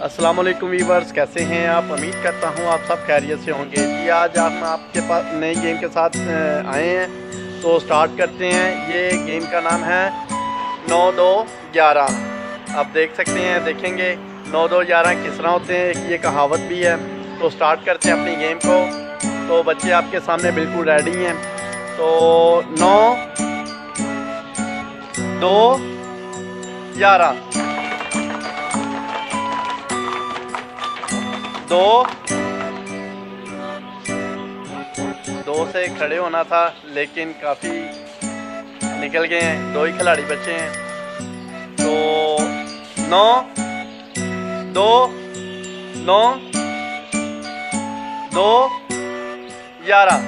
अस्सलाम वालेकुम वीवर्स, कैसे हैं आप? उम्मीद करता हूं आप सब खैरियत से होंगे। जी आज हम आपके पास नई गेम के साथ आए हैं, तो स्टार्ट करते हैं। ये गेम का नाम है 9-2-11। आप देख सकते हैं, देखेंगे 9-2-11 किस तरह होते हैं, ये कहावत भी है। तो स्टार्ट करते हैं अपनी गेम को। तो बच्चे आपके सामने बिल्कुल रेडी हैं। तो 9-2-11 दो से खड़े होना था, लेकिन काफ़ी निकल गए हैं। 2 ही खिलाड़ी बचे हैं। तो 9-2-9-2-11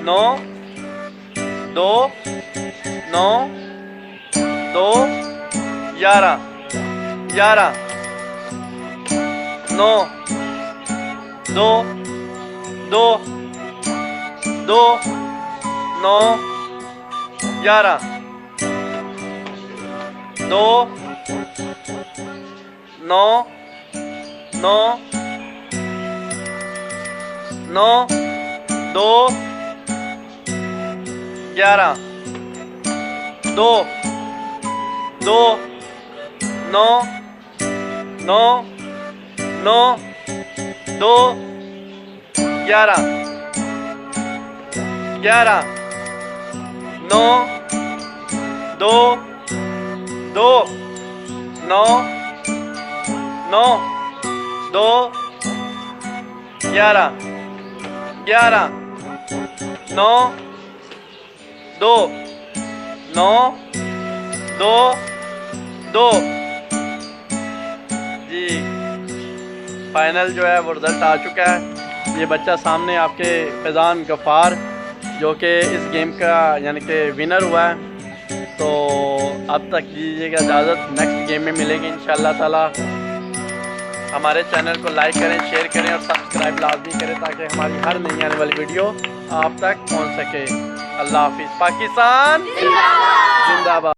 9-2-9-2-11 11 9-2-2-9-11 2-9-9-9-2-11 2-9-9-9-2-11 11 9-2-2-9-9-2-11 11 9-2-9-2-2 जी फाइनल जो है वो रिज़ल्ट आ चुका है। ये बच्चा सामने आपके फैज़ान गफ़ार, जो कि इस गेम का यानी कि विनर हुआ है। तो अब तक लीजिएगा इजाज़त, नेक्स्ट गेम में मिलेंगे इंशाअल्लाह ताला। हमारे चैनल को लाइक करें, शेयर करें और सब्सक्राइब लाजमी करें, ताकि हमारी हर नई आने वाली वीडियो आप तक पहुंच सके। अल्लाह हाफिज़। पाकिस्तान जिंदाबाद।